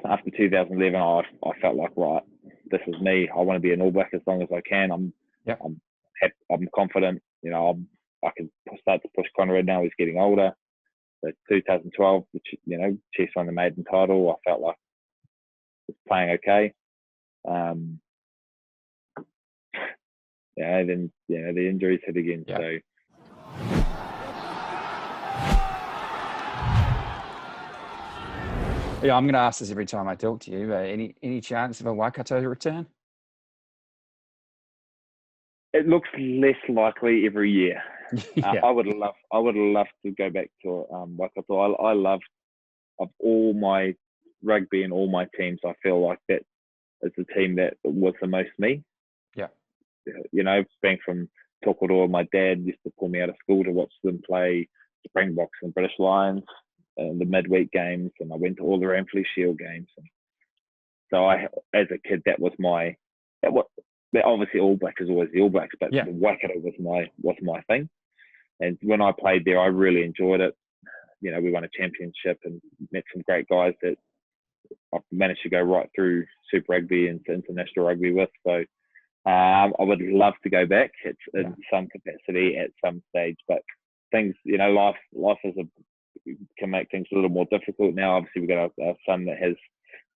after 2011, I felt like, right, this is me. I want to be an All Black as long as I can. I'm confident. You know, I can start to push Conrad now. He's getting older. So 2012, you know, Chiefs won the maiden title. I felt like I was playing okay. Yeah, then the injuries hit again. Yeah. So. Yeah, I'm going to ask this every time I talk to you. Any chance of a Waikato return? It looks less likely every year. Yeah. I would love to go back to Waikato. I love, of all my rugby and all my teams, I feel like that is the team that was the most me. Yeah. You know, being from Tokoroa, my dad used to pull me out of school to watch them play Springboks and British Lions and the midweek games, and I went to all the Ramfleet Shield games. And so I, as a kid, that was obviously All Black is always the All Blacks, but the Waikato was my thing. And when I played there, I really enjoyed it. You know, we won a championship and met some great guys that I've managed to go right through Super Rugby and international rugby with. So I would love to go back in some capacity at some stage, but things, you know, life can make things a little more difficult now. Obviously, we've got our son that has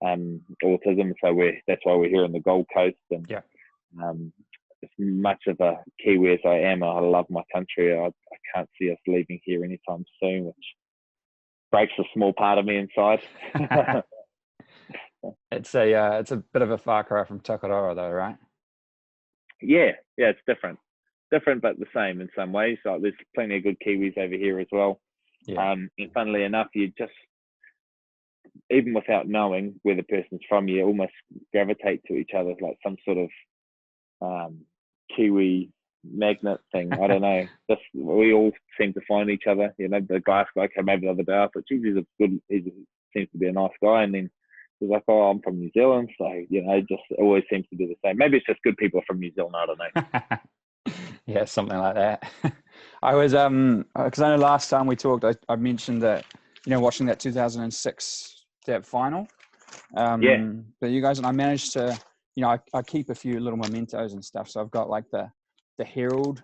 autism, so that's why we're here in the Gold Coast. And as much of a Kiwi as I am, I love my country. I can't see us leaving here anytime soon, which breaks a small part of me inside. It's a bit of a far cry from Tokoroa, though, right? Yeah, it's different but the same in some ways. So there's plenty of good Kiwis over here as well. Yeah. And funnily enough, you just, even without knowing where the person's from, you almost gravitate to each other, like some sort of Kiwi magnet thing. I don't know. We all seem to find each other. You know, the guy came over the other day. I thought, geez, he seems to be a nice guy. And then he was like, oh, I'm from New Zealand. So, you know, it just always seems to be the same. Maybe it's just good people from New Zealand. I don't know. Yeah, something like that. I was, because I know last time we talked, I mentioned that, you know, watching that 2006 that final. But you guys, and I managed to, you know, I keep a few little mementos and stuff. So I've got like the Herald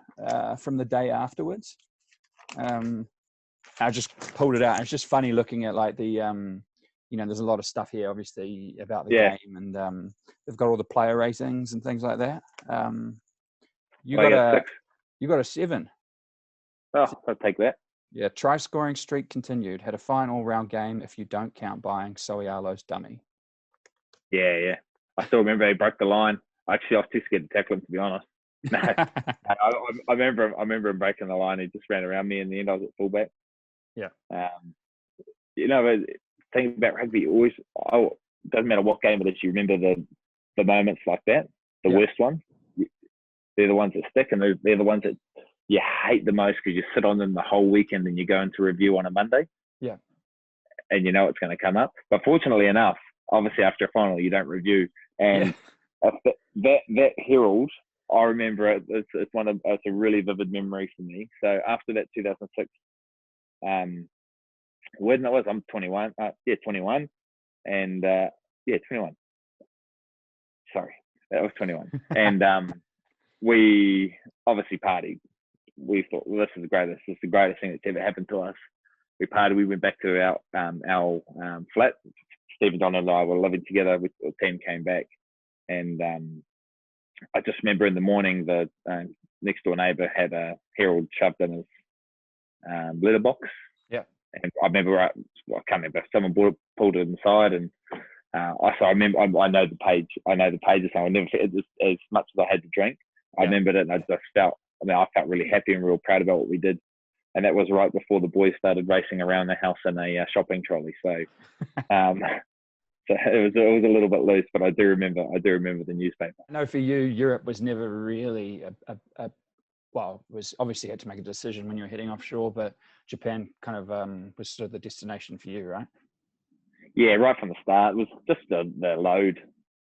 from the day afterwards. I just pulled it out. And it's just funny looking at like the, you know, there's a lot of stuff here, obviously, about the game, and they've got all the player ratings and things like that. You got a 7. Oh, I'll take that. Yeah, try scoring streak continued. Had a fine all-round game if you don't count buying Soialo's dummy. Yeah. I still remember he broke the line. Actually, I was too scared to tackle him, to be honest. No, I remember him breaking the line. He just ran around me in the end. I was at fullback. Yeah. You know, the thing about rugby, doesn't matter what game it is, you remember the moments like that, the worst ones. They're the ones that stick, and they're the ones that you hate the most because you sit on them the whole weekend and you go into review on a Monday. Yeah. And you know it's going to come up. But fortunately enough, obviously after a final, you don't review. And that Herald, I remember it. It's a really vivid memory for me. So after that 2006, when it was, I'm 21. 21. And 21. Sorry, that was 21. And we obviously partied. We thought, well, this is the greatest thing that's ever happened to us. We partied. We went back to our flat. Stephen, Don, and I were living together. The team came back, and I just remember in the morning the next door neighbour had a Herald shoved in his letterbox. Yeah. And I remember, I can't remember, someone pulled it inside, and I remember, I know the page. I know the pages. So I never forget as much as I had to drink. I remembered it, and I just felt. I felt really happy and real proud about what we did. And that was right before the boys started racing around the house in a shopping trolley. So, so it was a little bit loose, but I do remember the newspaper. I know for you, Europe was never really was obviously had to make a decision when you were heading offshore, but Japan kind of was sort of the destination for you, right? Yeah, right from the start. It was just the load.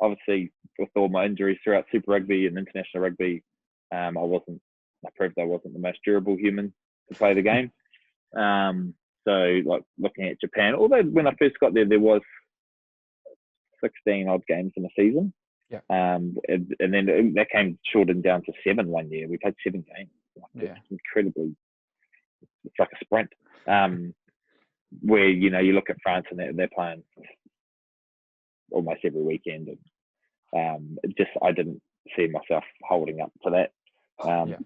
Obviously, with all my injuries throughout Super Rugby and international rugby, I proved I wasn't the most durable human to play the game. So, like looking at Japan, although when I first got there was 16 odd games in a season. Yeah. And then that came shortened down to 7 one year. We played 7 games. It's incredibly. It's like a sprint. Where you look at France and they're playing almost every weekend, and I didn't see myself holding up to that.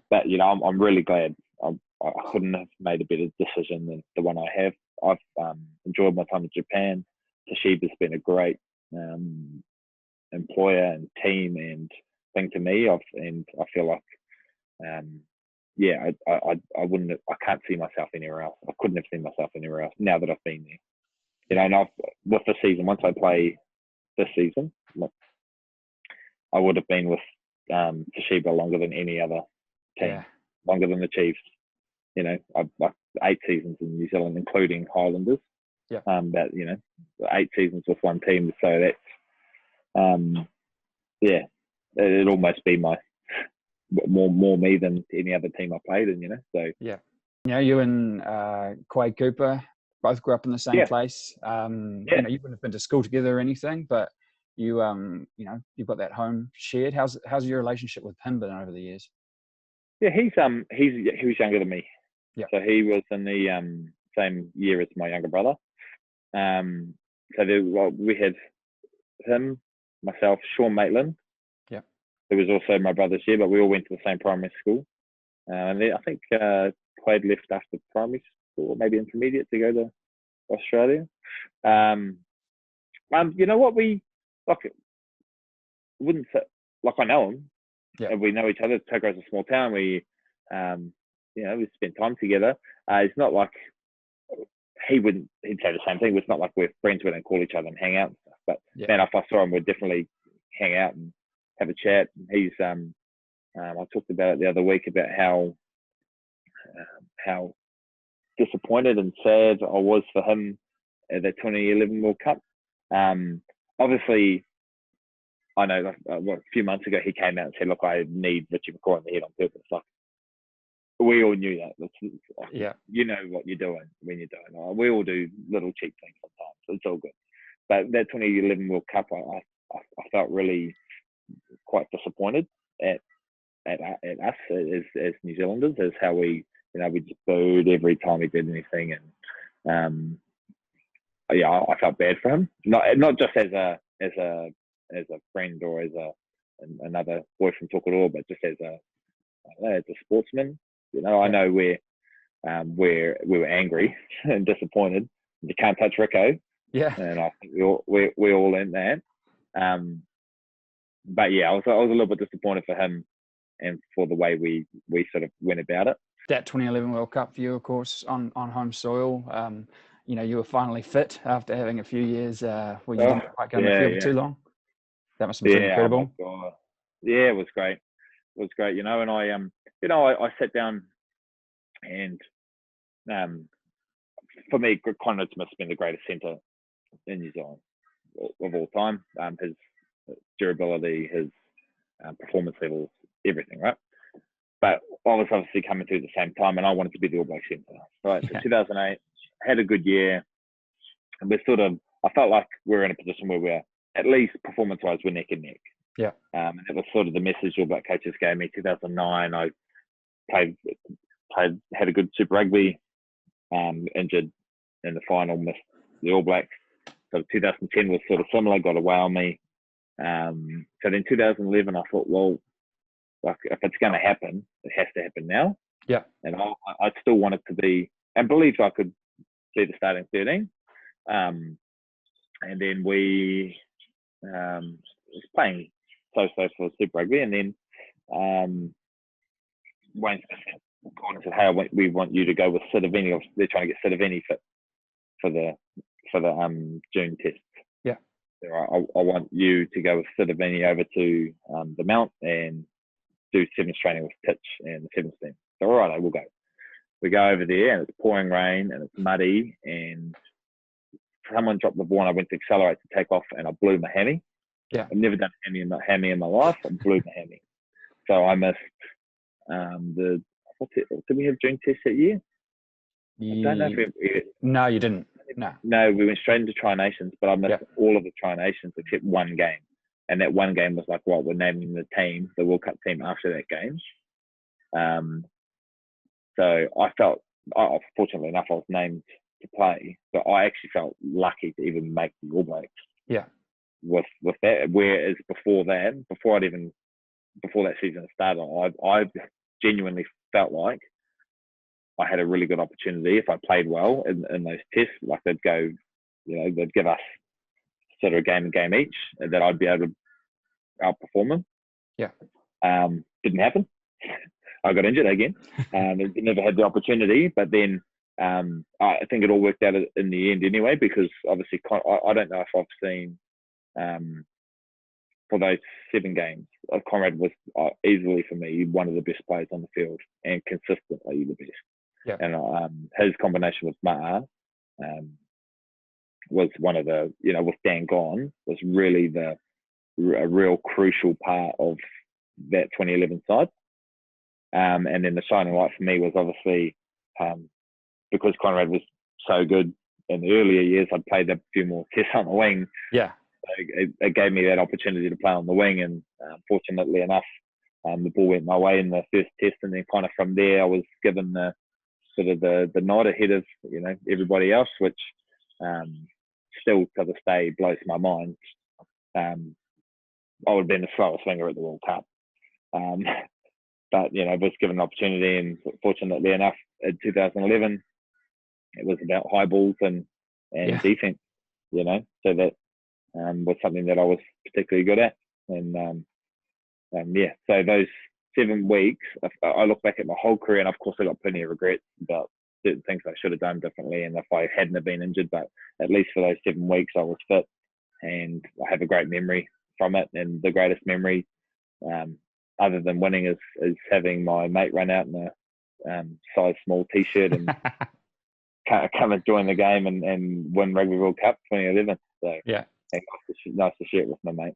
But I'm really glad. I couldn't have made a better decision than the one I have. I've enjoyed my time in Japan. Toshiba's been a great employer and team and thing to me. And I feel like, I wouldn't. I can't see myself anywhere else. I couldn't have seen myself anywhere else now that I've been there. And with the season, once I play this season, I would have been with Toshiba longer than any other team, longer than the Chiefs. I've 8 seasons in New Zealand, including Highlanders. Yeah. But 8 seasons with one team, so that's it'd almost be my more me than any other team I played in. So you and Quade Cooper both grew up in the same place. You wouldn't have been to school together or anything, but you've got that home shared. How's your relationship with him been over the years? Yeah, he was younger than me. Yeah. So he was in the same year as my younger brother. So we had him, myself, Sean Maitland. Yeah. Who was also my brother's year, but we all went to the same primary school. And then I think Quade left after primary school, maybe intermediate, to go to Australia. You know what, we wouldn't say, I know him. Yeah. We know each other. Tokero's a small town. We spend time together. It's not like he'd say the same thing. It's not like we're friends. We don't call each other and hang out and stuff. But man, if I saw him, we'd definitely hang out and have a chat. He's I talked about it the other week about how disappointed and sad I was for him at that 2011 World Cup. Obviously, I know a few months ago he came out and said, "Look, I need Richie McCaw in the head on purpose." We all knew that. You know what you're doing when you're doing it. We all do little cheap things sometimes. It's all good. But that 2011 World Cup, I felt really quite disappointed at us as New Zealanders, as how we just booed every time he did anything, and I felt bad for him. Not just as a friend or as another boy from Tokoroa, but just as a sportsman. I know we were angry and disappointed. You can't touch Rico. Yeah. And I think we all learned that. But I was a little bit disappointed for him and for the way we sort of went about it. That 2011 World Cup for you, of course, on home soil. You were finally fit after having a few years where you didn't quite go in the field for too long. That must have been incredible. Oh my God. Yeah, it was great. It was great, and I sat down and for me, Conrad's must have been the greatest centre in New Zealand of all time. His durability, his performance levels, everything, right? But I was obviously coming through at the same time, and I wanted to be the All Black centre, right? So 2008, had a good year, and I felt like we were in a position where we're, at least performance-wise, we're neck and neck. Yeah. And it was sort of the message All Black coaches gave me. 2009, I had a good Super Rugby, injured in the final, missed the All Blacks. So 2010 was sort of similar, got away on me. So then 2011, I thought, well, if it's going to happen, it has to happen now. Yeah. And I still wanted to be, and believed I could be the starting 13. And then we was playing so for Super Rugby, and then Wayne called and said, "Hey, we want you to go with Sidovini." They're trying to get Sidovini fit for the June test. Yeah. So I want you to go with Sidovini over to the Mount and do sevens training with Titch and the sevens team. So all right, we'll go. We go over there, and it's pouring rain, and it's muddy, and someone dropped the ball, and I went to accelerate to take off, and I blew my hammy. Yeah. I've never done a hammy in my life. I blew my hammy. So I missed did we have June test that year? No, you didn't. No. we went straight into Tri-Nations, but I missed all of the Tri-Nations except one game. And that one game was like, we're naming the team, the World Cup team after that game. So I felt, fortunately enough, I was named to play, but I actually felt lucky to even make the All Blacks. Yeah. With that, whereas before that season started, I genuinely felt like I had a really good opportunity if I played well in those tests. Like they'd go, they'd give us sort of a game each, and that I'd be able to outperform them. Yeah. Didn't happen. I got injured again. Never had the opportunity, but then I think it all worked out in the end anyway, because obviously I don't know if I've seen for those 7 games, Conrad was easily for me one of the best players on the field and consistently the best. Yeah. And his combination with Ma'a was one of the, with Dan gone, was really a real crucial part of that 2011 side. And then the shining light for me was obviously because Conrad was so good in the earlier years, I'd played a few more tests on the wing. Yeah. So it gave me that opportunity to play on the wing, and fortunately enough, the ball went my way in the first test, and then kind of from there I was given the sort of the nod ahead of everybody else, which still to this day blows my mind. I would have been the slowest swinger at the World Cup, but was given an opportunity, and fortunately enough, in 2011, it was about high balls and defense. So that was something that I was particularly good at, and so those 7 weeks, I look back at my whole career, and of course I got plenty of regrets about certain things I should have done differently, and if I hadn't have been injured, but at least for those 7 weeks I was fit, and I have a great memory from it. And the greatest memory, other than winning, is having my mate run out in a size small t-shirt and come and join the game and win Rugby World Cup 2011. So nice to share it with my mate.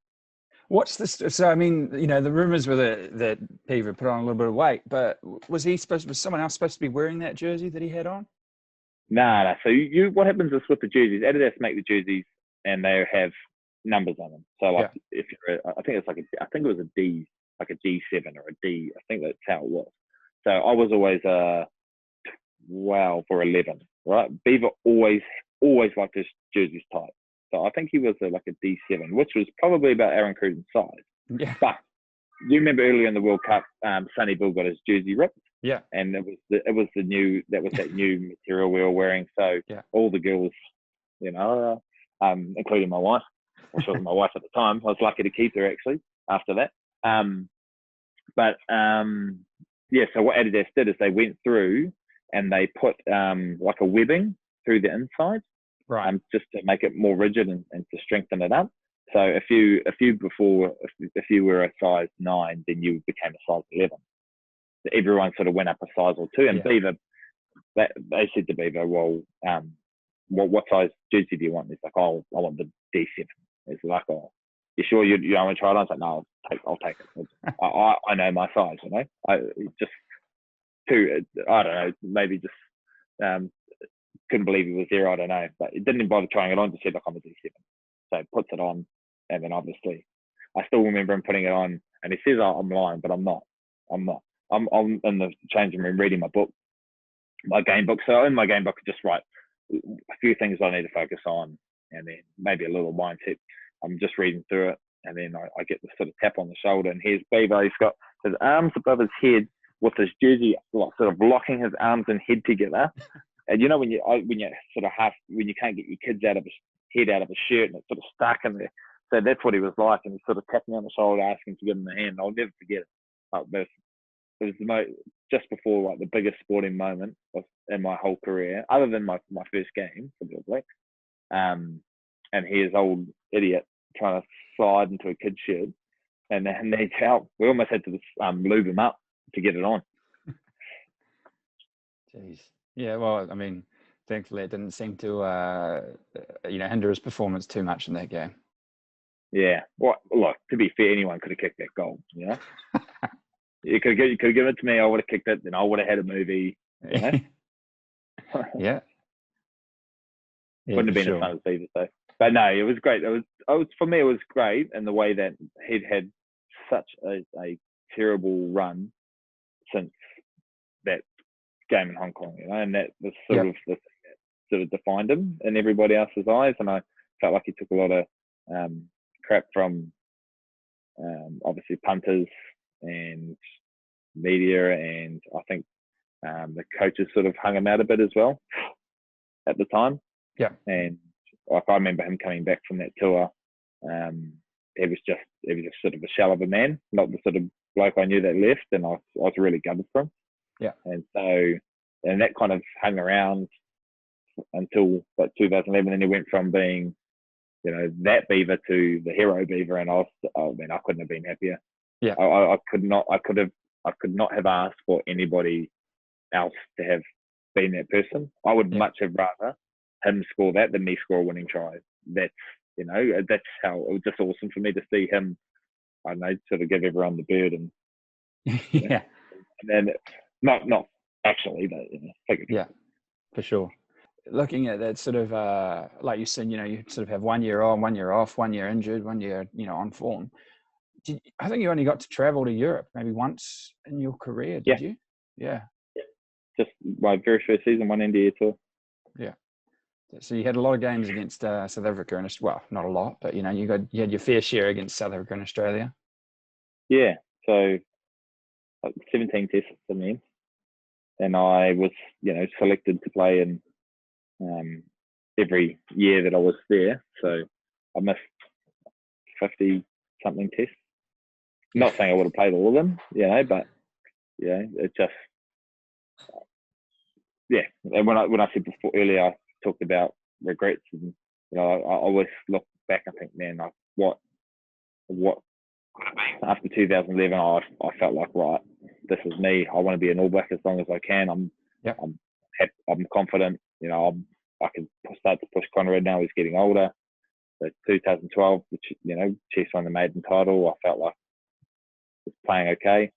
What's this? So I mean, the rumours were that Pever put on a little bit of weight, but was someone else supposed to be wearing that jersey that he had on? No. So what happens is with the jerseys, Adidas make the jerseys and they have numbers on them. So like if you're, I think it was a D, like a G7 or a D. I think that's how it was. So I was always a 12 or 11, right? Beaver always liked his jerseys tight. So I think he was like a D7, which was probably about Aaron Cruden's size. Yeah. But you remember earlier in the World Cup, Sonny Bill got his jersey ripped. Yeah. And that was that new material we were wearing. So all the girls, including my wife, which wasn't my wife at the time, I was lucky to keep her actually after that. So what Adidas did is they went through and they put like a webbing through the inside. Right. Just to make it more rigid and to strengthen it up. So if you were a size 9, then you became a size 11. So everyone sort of went up a size or 2. And Beaver, they said to Beaver, well, what size jersey do you want? He's like, oh, I want the D7. It's like, oh, you sure you don't want to try it on? I was like, no, I'll take it. I know my size, I don't know, maybe just couldn't believe he was there. I don't know, but it didn't even bother trying it on. Just said, look, I'm a D7. So puts it on, and then obviously, I still remember him putting it on, and he says, oh, I'm lying, but I'm not. I'm in the changing room reading my game book. So in my game book, I just write a few things I need to focus on, and then maybe a little mindset. I'm just reading through it, and then I get this sort of tap on the shoulder, and here's Beaver. He's got his arms above his head with his jersey, like, sort of locking his arms and head together. And when you sort of when you can't get your kids out of his head out of his shirt and it's sort of stuck in there. So that's what he was like, and he sort of tapped me on the shoulder, asking to give him a hand. I'll never forget it. It was just before like the biggest sporting moment in my whole career, other than my first game for the All Blacks. And here's old idiot trying to slide into a kid's shirt, and needs help. We almost had to lube him up to get it on. Jeez. Yeah, well, I mean, thankfully it didn't seem to, hinder his performance too much in that game. Yeah. Well, look, to be fair, anyone could have kicked that goal, You could have given it to me, I would have kicked it, then I would have had a movie, Yeah. Wouldn't have been sure. as fun as either. So, but no, it was great. It was for me. It was great in the way that he'd had such a terrible run since that game in Hong Kong, and that was sort of the thing that sort of defined him in everybody else's eyes. And I felt like he took a lot of crap from obviously punters and media, and I think the coaches sort of hung him out a bit as well at the time. Yeah. And like I remember him coming back from that tour, he was just sort of a shell of a man, not the sort of bloke I knew that left, and I was really gutted for him. Yeah. And so, and that kind of hung around until like 2011, and he went from being, that Beaver to the hero Beaver, and I couldn't have been happier. Yeah. I could not have asked for anybody else to have been that person. I would much have rather him score that than me score a winning try. That's how it was just awesome for me to see him. I don't know, sort of give everyone the bird and yeah, and then not actually, but yeah, for sure. Looking at that sort of like you said, you sort of have 1 year on, 1 year off, 1 year injured, 1 year on form. I think you only got to travel to Europe maybe once in your career, did you? Yeah. Just my very first season, one India tour. Yeah. So you had a lot of games against South Africa and well, not a lot, but you had your fair share against South Africa and Australia. Yeah. So 17 tests for me, and I was selected to play in every year that I was there. So I missed 50 something tests. Not saying I would have played all of them, but it just And when I said before earlier, I talked about regrets, and I always look back and think, man, like what after 2011, I felt like, right, this is me. I want to be an All Black as long as I can. I'm confident. I can start to push Conrad now. He's getting older. So 2012, Chiefs won the maiden title. I felt like I was playing okay.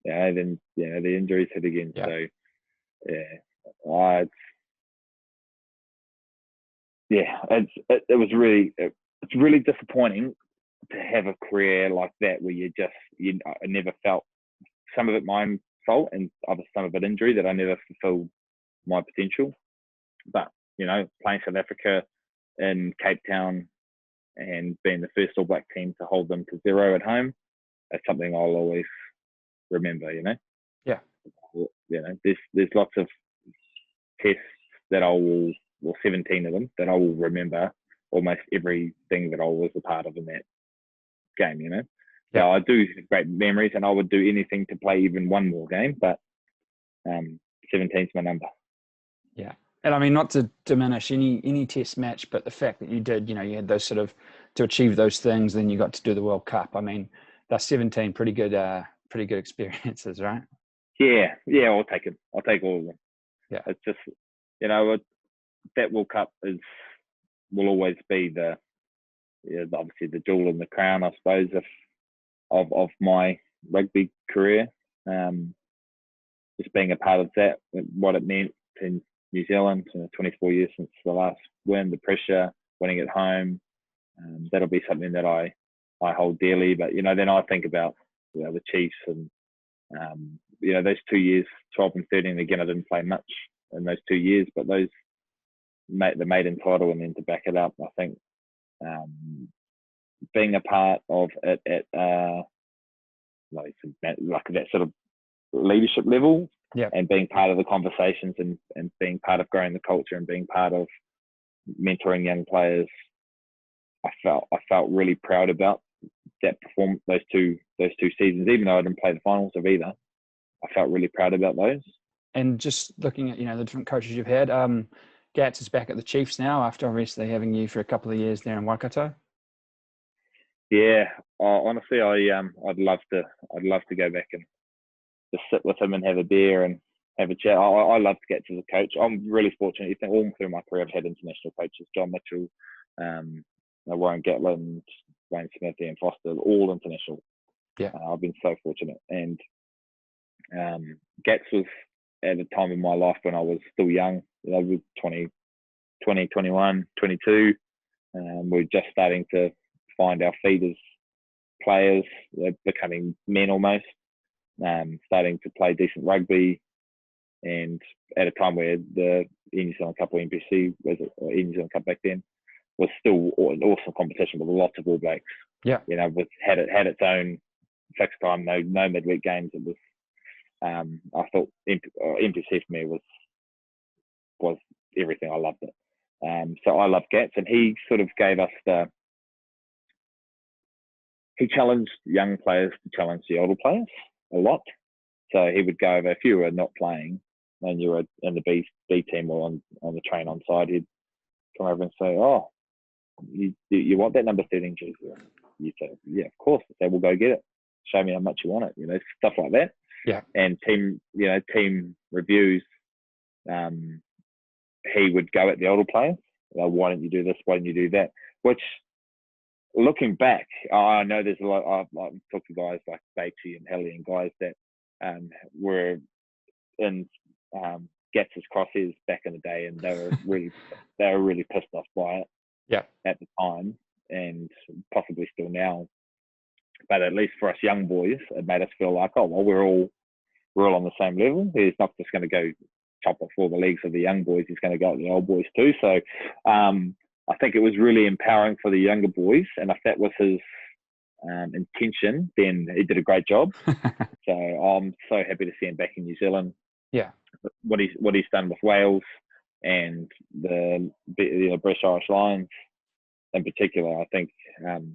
Then the injuries hit again. Yeah. So it was really it's really disappointing to have a career like that where I never felt, some of it my own fault and some of it injury, that I never fulfilled my potential. But playing South Africa in Cape Town and being the first All Black team to hold them to 0 at home, that's something I'll always remember. Yeah. There's lots of tests that 17 of them that I will remember almost everything that I was a part of in that game. So I do have great memories, and I would do anything to play even one more game, but 17's my number. Yeah. And I mean, not to diminish any test match, but the fact that you did, you had those sort of, to achieve those things, then you got to do the World Cup. I mean, that's 17 pretty good experiences, right? Yeah, I'll take it. I'll take all of them. Yeah. It's just, that World Cup will always be obviously the jewel in the crown, I suppose, of my rugby career. Just being a part of that, what it meant in New Zealand, 24 years since the last win, the pressure, winning at home, that'll be something that I hold dearly. But then I think about the Chiefs and those 2 years, 12 and 13. Again, I didn't play much in those 2 years, but the maiden title, and then to back it up, I think being a part of it at like that sort of leadership level, and being part of the conversations and being part of growing the culture and being part of mentoring young players, I felt really proud about that performance, those two seasons. Even though I didn't play the finals of either, I felt really proud about those. And just looking at the different coaches you've had, Gats is back at the Chiefs now after obviously having you for a couple of years there in Waikato. Yeah, honestly, I'd love to go back and just sit with him and have a beer and have a chat. I love Gats as a coach. I'm really fortunate. All through my career, I've had international coaches: John Mitchell, Warren Gatland, Wayne Smith, and Foster, all international. Yeah, I've been so fortunate. And Gats was at a time in my life when I was still young, with 20, 21, 22. We're just starting to find our feet as players, becoming men almost, starting to play decent rugby. And at a time where the New Zealand Cup, or NPC, or New Zealand Cup back then, was still an awesome competition with lots of All Blacks. Yeah. Had its own fixed time, no midweek games. It was, I thought NPC for me was everything. I loved it. So I love Gats, and he sort of gave us he challenged young players to challenge the older players a lot. So he would go over, if you were not playing and you were in the B team or on the train on side, he'd come over and say, "Oh, you want that number 13 jersey?" You say, "Yeah, of course." I say, "We'll go get it. Show me how much you want it." Stuff like that. Yeah. And team reviews, he would go at the older players. Why don't you do this? Why don't you do that? Which, looking back, I know there's a lot. I've talked to guys like Batey and Helly and guys that were in Gats's crosshairs back in the day, and they were really pissed off by it. Yeah. At the time, and possibly still now. But at least for us young boys, it made us feel like, oh well, we're all on the same level. He's not just going to go chop off all the legs of the young boys. He's going to go at the old boys too. So I think it was really empowering for the younger boys, and if that was his intention, then he did a great job. So I'm so happy to see him back in New Zealand. Yeah. What he's done with Wales and the British Irish Lions in particular, I think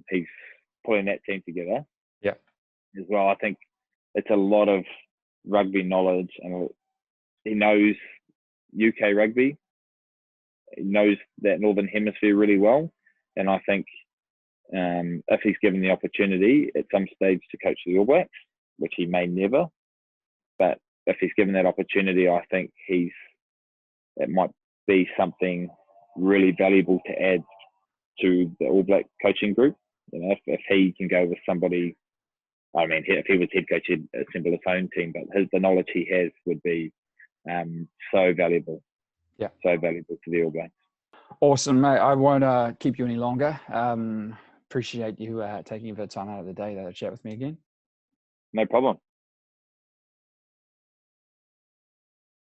he's putting that team together. Yeah. As well, I think it's a lot of rugby knowledge, and he knows UK rugby. He knows that Northern Hemisphere really well, and I think if he's given the opportunity at some stage to coach the All Blacks, which he may never, but if he's given that opportunity, I think it might be something really valuable to add to the All Black coaching group. If he can go with somebody, I mean, if he was head coach, he'd assemble his own team, but the knowledge he has would be so valuable. Yeah, so valuable to the All Blacks. Awesome, mate. I won't keep you any longer. Appreciate you taking a bit of time out of the day to chat with me again. No problem.